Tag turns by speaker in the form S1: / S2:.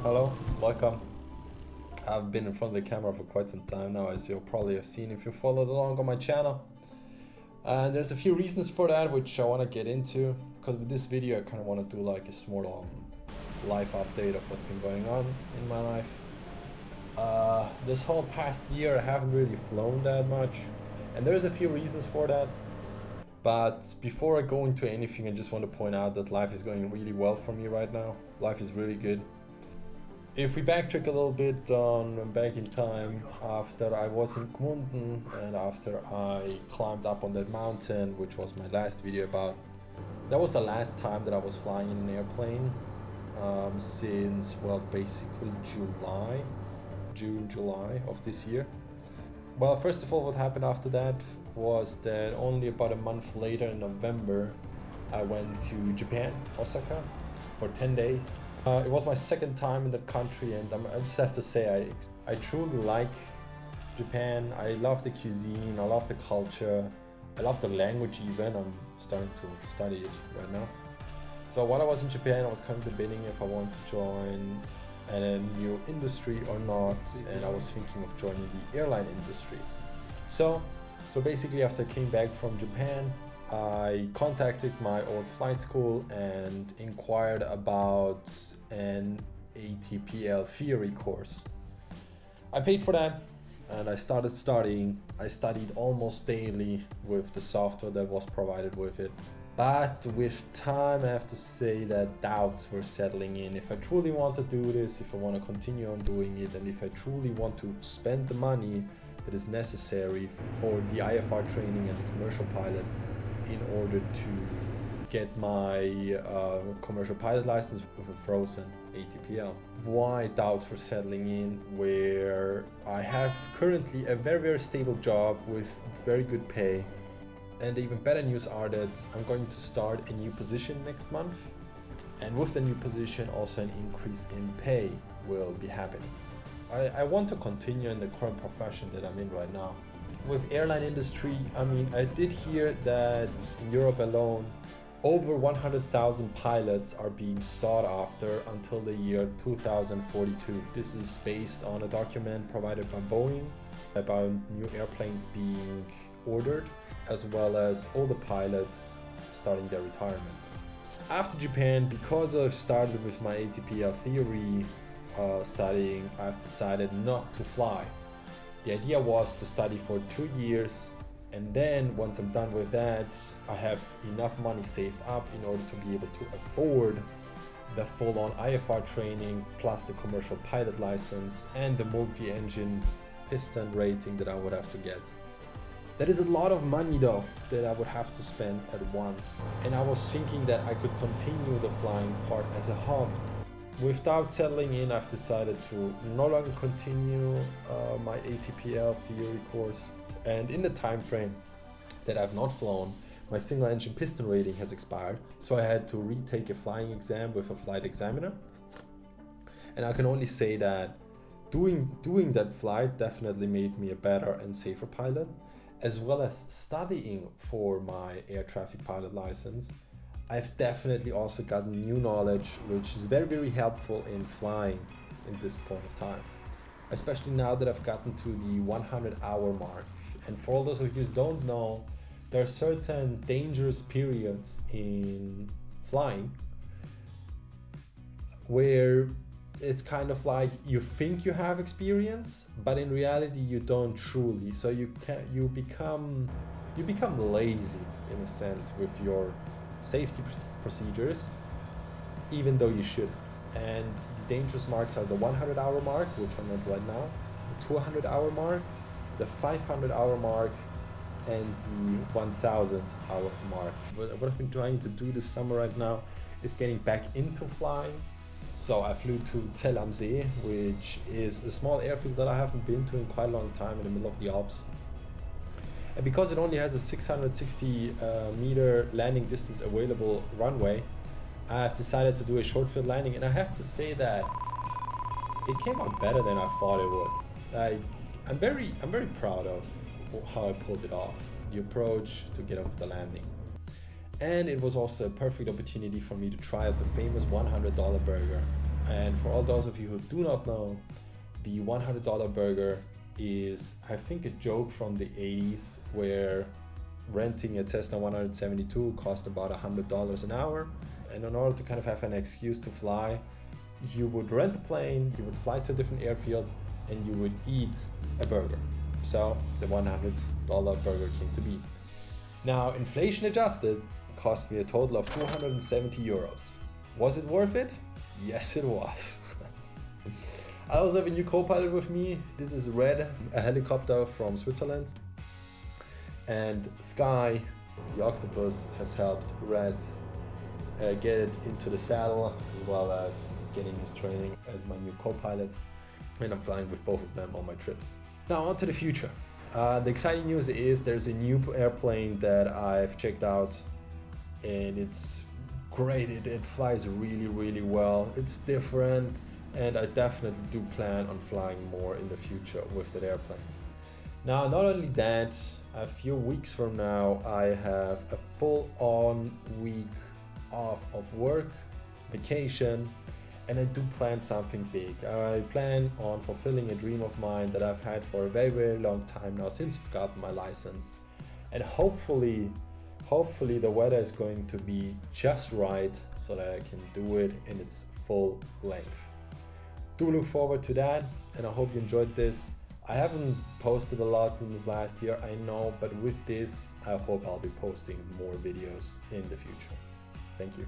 S1: Hello, welcome. I've been in front of the camera for quite some time now, as you'll probably have seen if you followed along on my channel. And there's a few reasons for that, which I want to get into, because with this video I kind of want to do like a small life update of what's been going on in my life. This whole past year I haven't really flown that much, and there's a few reasons for that. But before I go into anything, I just want to point out that life is going really well for me right now. Life is really good. If we backtrack a little bit back in time, after I was in Gmunden and after I climbed up on that mountain, which was my last video about, that was the last time that I was flying in an airplane since, well, basically June, July of this year. Well, first of all, what happened after that was that only about a month later in November, I went to Japan, Osaka, for 10 days. It was my second time in that country, and I just have to say I truly like Japan. I love the cuisine, I love the culture, I love the language even. I'm starting to study it right now. So while I was in Japan, I was kind of debating if I wanted to join a new industry or not, and I was thinking of joining the airline industry. So basically after I came back from Japan, I contacted my old flight school and inquired about an ATPL theory course. I paid for that and I started studying. I studied almost daily with the software that was provided with it. But with time, I have to say that doubts were settling in. If I truly want to do this, if I want to continue on doing it, and if I truly want to spend the money that is necessary for the IFR training and the commercial pilot in order to get my commercial pilot license with a frozen ATPL. Why doubts were settling in, where I have currently a very stable job with very good pay. And the even better news are that I'm going to start a new position next month. And with the new position, also an increase in pay will be happening. I want to continue in the current profession that I'm in right now. With airline industry, I mean, I did hear that in Europe alone, over 100,000 pilots are being sought after until the year 2042. This is based on a document provided by Boeing about new airplanes being ordered, as well as all the pilots starting their retirement. After Japan, because I've started with my ATPL theory studying, I've decided not to fly. The idea was to study for 2 years, and then once I'm done with that, I have enough money saved up in order to be able to afford the full-on IFR training, plus the commercial pilot license and the multi-engine piston rating that I would have to get. That is a lot of money though that I would have to spend at once, and I was thinking that I could continue the flying part as a hobby. Without settling in, I've decided to no longer continue my ATPL theory course, and in the time frame that I've not flown, my single engine piston rating has expired, so I had to retake a flying exam with a flight examiner. And I can only say that doing that flight definitely made me a better and safer pilot, as well as studying for my air traffic pilot license. I've definitely also gotten new knowledge, which is very helpful in flying in this point of time, especially now that I've gotten to the 100-hour mark. And for all those of you who don't know, there are certain dangerous periods in flying where it's kind of like you think you have experience, but in reality you don't truly. So you become lazy in a sense with your safety procedures, even though you should. And the dangerous marks are the 100-hour mark, which I'm at right now, the 200-hour mark, the 500-hour mark, and the 1,000-hour mark. What I've been trying to do this summer right now is getting back into flying. So I flew to Zell am See, which is a small airfield that I haven't been to in quite a long time in the middle of the Alps. And because it only has a 660 meter landing distance available runway, I've decided to do a short field landing, and I have to say that it came out better than I thought it would. I'm very proud of how I pulled it off, the approach to get off the landing. And it was also a perfect opportunity for me to try out the famous $100 burger And for all those of you who do not know, the $100 burger is, I think, a joke from the 80s where renting a Cessna 172 cost about $100 an hour. And in order to kind of have an excuse to fly, you would rent a plane, you would fly to a different airfield, and you would eat a burger. So the $100 burger came to be. Now, inflation adjusted, cost me a total of 270 euros. Was it worth it? Yes, it was. I also have a new co-pilot with me. This is Red, a helicopter from Switzerland. And Sky, the octopus, has helped Red get it into the saddle, as well as getting his training as my new co-pilot. And I'm flying with both of them on my trips. Now on to the future. The exciting news is there's a new airplane that I've checked out, and it's great. It flies really, really well. It's different, and I definitely do plan on flying more in the future with that airplane. Now, not only that, a few weeks from now, I have a full-on week off of work, vacation, and I do plan something big. I plan on fulfilling a dream of mine that I've had for a very, very long time now, since I've gotten my license. And hopefully the weather is going to be just right so that I can do it in its full length. Do look forward to that, and I hope you enjoyed this. I haven't posted a lot in this last year, I know, but with this, I hope I'll be posting more videos in the future. Thank you.